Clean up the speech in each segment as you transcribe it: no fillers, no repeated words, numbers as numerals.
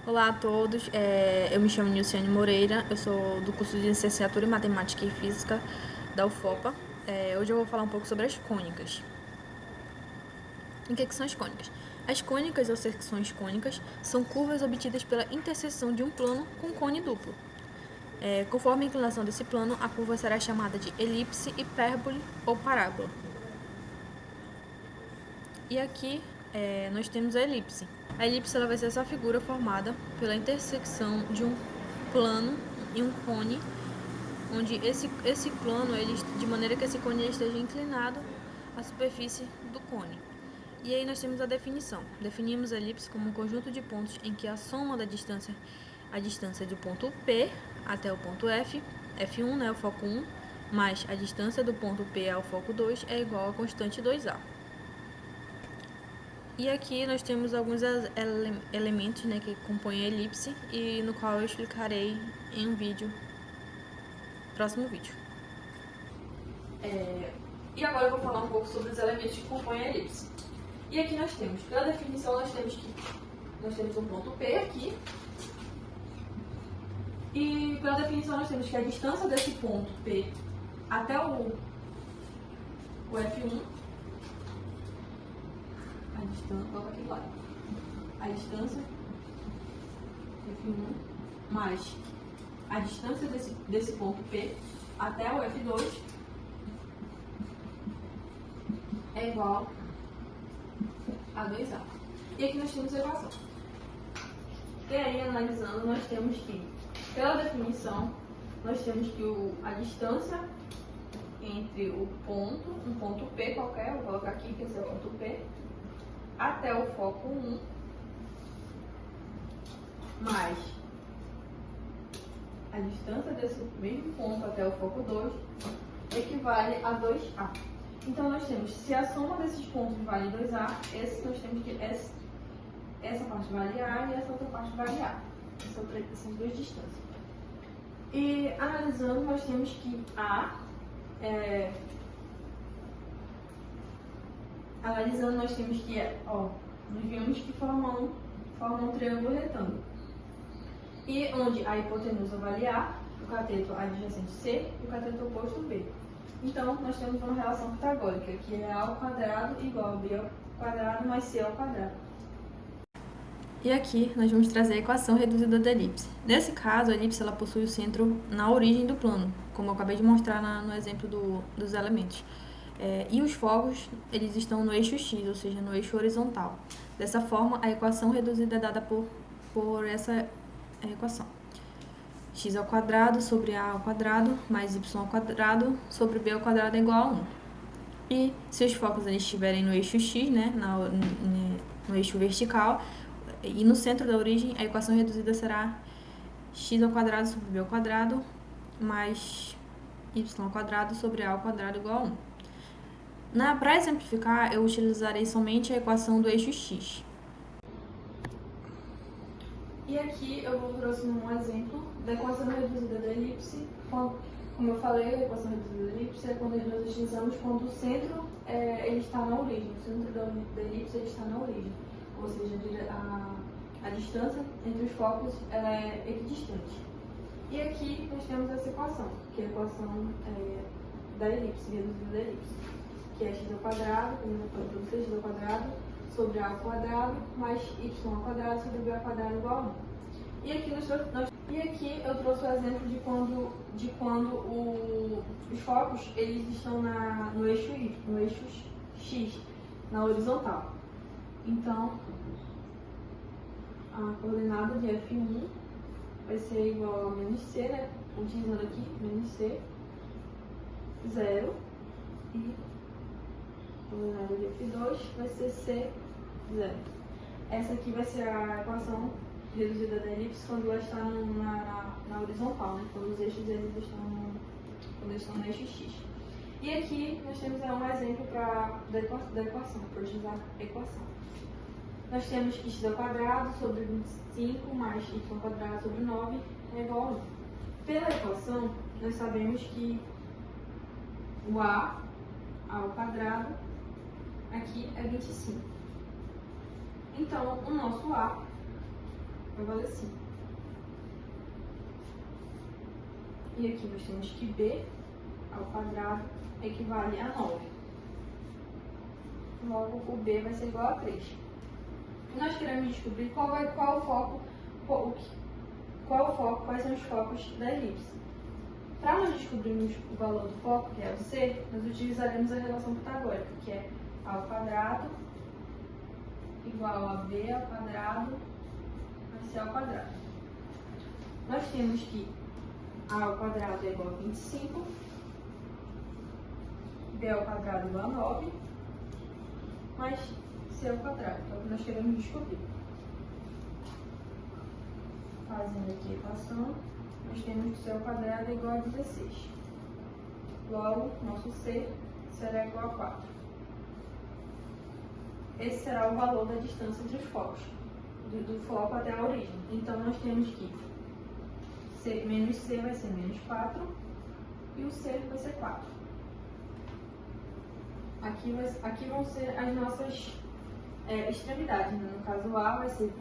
Olá a todos, eu me chamo Nilciane Moreira, eu sou do curso de Licenciatura em Matemática e Física da UFOPA. Hoje eu vou falar um pouco sobre as cônicas. O que são as cônicas? As cônicas ou secções cônicas são curvas obtidas pela interseção de um plano com cone duplo. Conforme a inclinação desse plano, a curva será chamada de elipse, hipérbole ou parábola. E aqui nós temos a elipse. A elipse ela vai ser essa figura formada pela intersecção de um plano e um cone, onde esse plano, de maneira que esse cone esteja inclinado à superfície do cone. E aí nós temos a definição. Definimos a elipse como um conjunto de pontos em que a soma da distância, a distância do ponto P até o ponto F, F1, né, o foco 1, mais a distância do ponto P ao foco 2 é igual à constante 2A. E aqui nós temos alguns elementos, né, que compõem a elipse e no qual eu explicarei em um próximo vídeo. E agora eu vou falar um pouco sobre os elementos que compõem a elipse. E aqui nós temos, pela definição, nós temos um ponto P aqui. E pela definição nós temos que a distância desse ponto P até o F1, a distância F1 mais a distância desse ponto P até o F2 é igual a 2A. E aqui nós temos a equação. E aí, analisando, nós temos que, pela definição, nós temos que a distância entre um ponto P qualquer, vou colocar aqui que esse é o ponto P, até o foco 1, mais a distância desse mesmo ponto até o foco 2, equivale a 2A. Então, nós temos, se a soma desses pontos vale 2A, nós temos que essa parte vale A e essa outra parte vale A. Essas duas distâncias. E, analisando, nós temos que nós vimos que formam um triângulo retângulo. E onde a hipotenusa vale A, o cateto adjacente C e o cateto oposto B. Então, nós temos uma relação pitagórica, que é A ao quadrado igual a B ao quadrado mais C ao quadrado. E aqui nós vamos trazer a equação reduzida da elipse. Nesse caso, a elipse ela possui o centro na origem do plano, como eu acabei de mostrar no exemplo dos elementos. E os focos, eles estão no eixo x, ou seja, no eixo horizontal. Dessa forma, a equação reduzida é dada por essa equação. X ao quadrado sobre A ao quadrado mais Y ao quadrado sobre B ao quadrado é igual a 1. E se os focos eles estiverem no eixo x, né, no eixo vertical, e no centro da origem, a equação reduzida será x ao quadrado sobre b ao quadrado mais y ao quadrado sobre a ao quadrado igual a 1. Para exemplificar, eu utilizarei somente a equação do eixo x. E aqui eu vou trouxe um exemplo da equação reduzida da elipse. Como eu falei, a equação reduzida da elipse é quando nós utilizamos quando o centro ele está na origem. O centro da elipse ele está na origem. Ou seja, a distância entre os focos ela é equidistante. E aqui nós temos essa equação, que é a equação da elipse, reduzida da elipse, que é x ao quadrado, como eu falei para vocês, x ao quadrado sobre a ao quadrado mais y ao quadrado sobre b ao quadrado igual a 1. E aqui eu trouxe o exemplo de quando os focos eles estão no eixo x, na horizontal. Então, a coordenada de F1 vai ser igual a menos C, né? Utilizando aqui, menos C, 0. E a coordenada de F2 vai ser C, 0. Essa aqui vai ser a equação reduzida da elipse quando ela está na horizontal, né? Quando os eixos eles estão no eixo x. E aqui nós temos um exemplo da equação, para utilizar a equação. Nós temos que x ao quadrado sobre 25 mais y ao quadrado sobre 9 é igual a 1. Pela equação, nós sabemos que o a ao quadrado aqui é 25. Então, o nosso a vai valer 5. E aqui nós temos que b ao quadrado equivale a 9. Logo, o b vai ser igual a 3. E nós queremos descobrir qual é o foco, quais são os focos da elipse. Para nós descobrirmos o valor do foco, que é o c, nós utilizaremos a relação pitagórica, que é a ao quadrado igual a b ao quadrado mais c ao quadrado. Nós temos que a ao quadrado é igual a 25, b ao quadrado igual a 9, mais c ao quadrado, que é o que nós queremos descobrir. Fazendo aqui a equação, nós temos que c ao quadrado é igual a 16. Logo, nosso c será igual a 4. Esse será o valor da distância entre os focos, do foco até a origem. Então, nós temos que menos c vai ser menos 4 e o c vai ser 4. Aqui vão ser as nossas extremidades, né? No caso, o A vai ser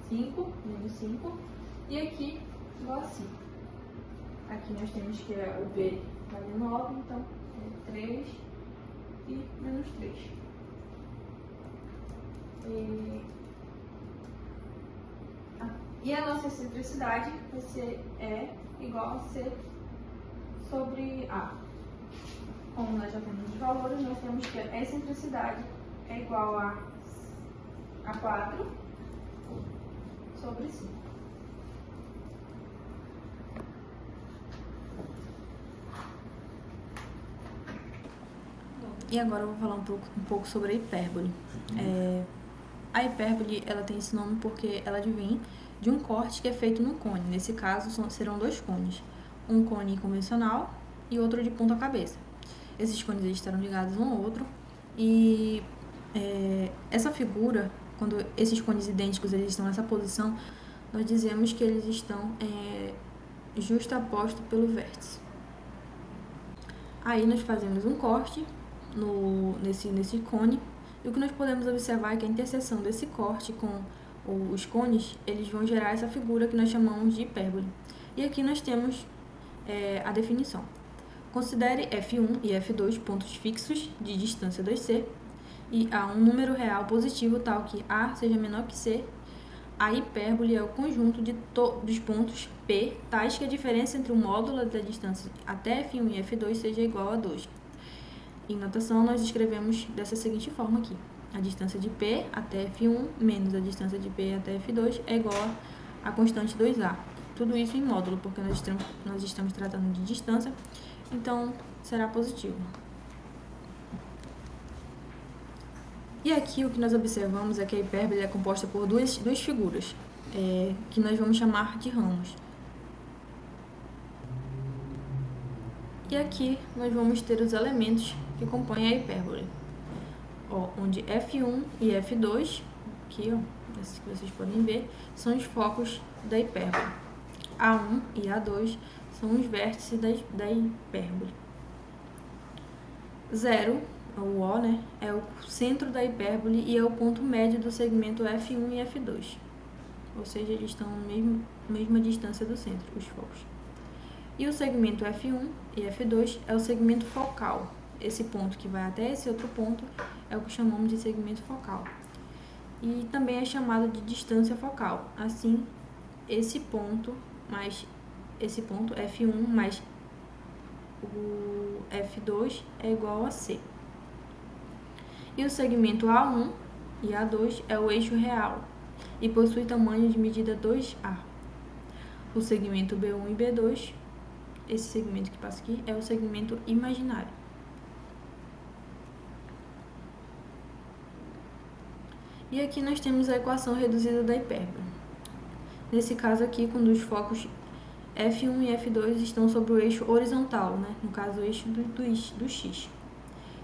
5, menos 5, e aqui igual a 5. Aqui nós temos que o B vale 9, então é 3 e menos 3. E a nossa excentricidade vai ser E igual a C sobre A. Como nós já temos os valores, nós temos que a excentricidade é igual a 4 sobre 5. E agora eu vou falar um pouco sobre a hipérbole. A hipérbole ela tem esse nome porque ela advém de um corte que é feito no cone. Nesse caso, serão dois cones. Um cone convencional e outro de ponta cabeça. Esses cones estarão ligados um ao outro. E essa figura, quando esses cones idênticos eles estão nessa posição, nós dizemos que eles estão justapostos pelo vértice. Aí nós fazemos um corte nesse cone. E o que nós podemos observar é que a interseção desse corte com os cones, eles vão gerar essa figura que nós chamamos de hipérbole. E aqui nós temos a definição. Considere F1 e F2 pontos fixos de distância 2C e a um número real positivo tal que A seja menor que C. A hipérbole é o conjunto dos pontos P, tais que a diferença entre o módulo da distância até F1 e F2 seja igual a 2. Em notação, nós escrevemos dessa seguinte forma aqui. A distância de P até F1 menos a distância de P até F2 é igual a constante 2A. Tudo isso em módulo, porque nós estamos tratando de distância, então será positivo. E aqui o que nós observamos é que a hipérbole é composta por duas figuras, que nós vamos chamar de ramos. E aqui nós vamos ter os elementos que compõem a hipérbole, onde F1 e F2, aqui, esses que vocês podem ver, são os focos da hipérbole. A1 e A2 são os vértices da hipérbole. 0, o O, né, é o centro da hipérbole e é o ponto médio do segmento F1 e F2. Ou seja, eles estão à mesma distância do centro, os focos. E o segmento F1 e F2 é o segmento focal. Esse ponto que vai até esse outro ponto é o que chamamos de segmento focal. E também é chamado de distância focal. Assim, esse ponto F1 mais o F2 é igual a C. E o segmento A1 e A2 é o eixo real e possui tamanho de medida 2A. O segmento B1 e B2, esse segmento que passa aqui, é o segmento imaginário. E aqui nós temos a equação reduzida da hipérbole. Nesse caso aqui, quando os focos F1 e F2 estão sobre o eixo horizontal, né? No caso, o eixo do x,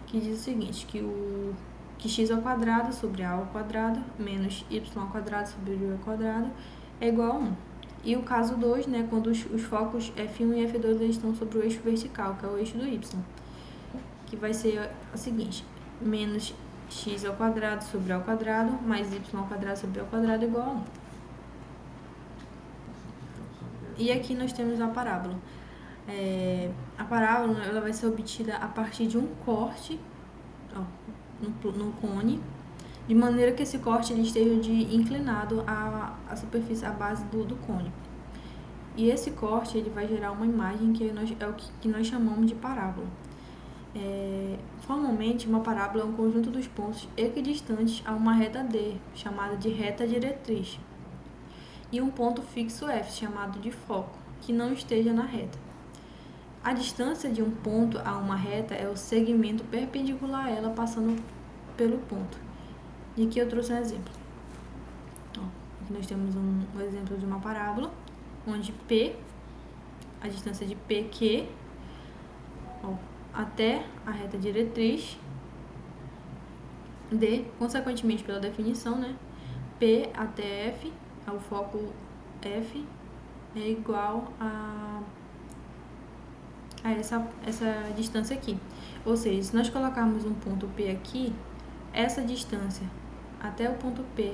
que diz o seguinte, que x ao quadrado sobre a ao quadrado menos y ao quadrado sobre y ao quadrado é igual a 1. E o caso 2, né, quando os focos F1 e F2 eles estão sobre o eixo vertical, que é o eixo do y, que vai ser o seguinte, menos x ao quadrado sobre a ao quadrado mais y ao quadrado sobre a ao quadrado igual a 1. E aqui nós temos a parábola. A parábola ela vai ser obtida a partir de um corte no cone, de maneira que esse corte ele esteja inclinado à superfície, à base do cone. E esse corte ele vai gerar uma imagem que é o que nós chamamos de parábola. Formalmente, uma parábola é um conjunto dos pontos equidistantes a uma reta D, chamada de reta diretriz, e um ponto fixo F, chamado de foco, que não esteja na reta. A distância de um ponto a uma reta é o segmento perpendicular a ela passando pelo ponto. E aqui eu trouxe um exemplo. Aqui nós temos um exemplo de uma parábola, onde P, a distância de PQ, até a reta diretriz, D, consequentemente pela definição, né? P até F, o foco F, é igual a essa distância aqui. Ou seja, se nós colocarmos um ponto P aqui, essa distância até o ponto P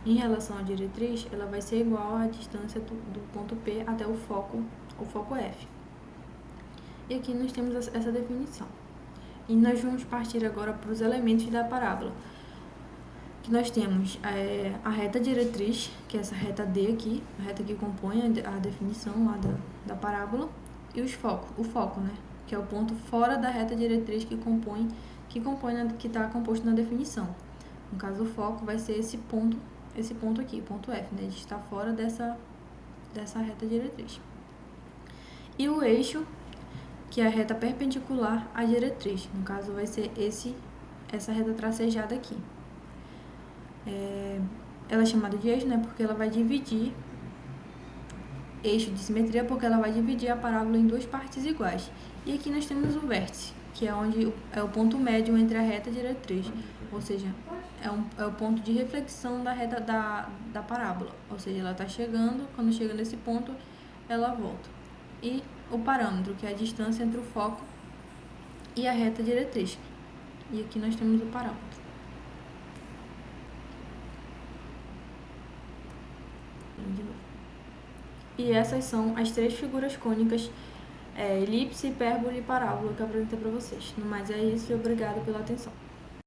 em relação à diretriz, ela vai ser igual à distância do ponto P até o foco F. E aqui nós temos essa definição. E nós vamos partir agora para os elementos da parábola. Que nós temos a reta diretriz, que é essa reta D aqui, a reta que compõe a definição lá da parábola, e o foco, né, que é o ponto fora da reta diretriz que está composto na definição. No caso, o foco vai ser esse ponto aqui, ponto F, né, de estar fora dessa reta diretriz. E o eixo, que é a reta perpendicular à diretriz. No caso, vai ser essa reta tracejada aqui. Ela é chamada de eixo, né, porque ela vai dividir, eixo de simetria, porque ela vai dividir a parábola em duas partes iguais. E aqui nós temos o vértice, que é onde é o ponto médio entre a reta e a diretriz, ou seja, é o ponto de reflexão da reta da parábola, ou seja, ela está chegando, quando chega nesse ponto, ela volta. E o parâmetro, que é a distância entre o foco e a reta diretriz. E aqui nós temos o parâmetro. De novo. E essas são as três figuras cônicas, elipse, hipérbole e parábola, que eu apresentei para vocês. No mais é isso e obrigada pela atenção.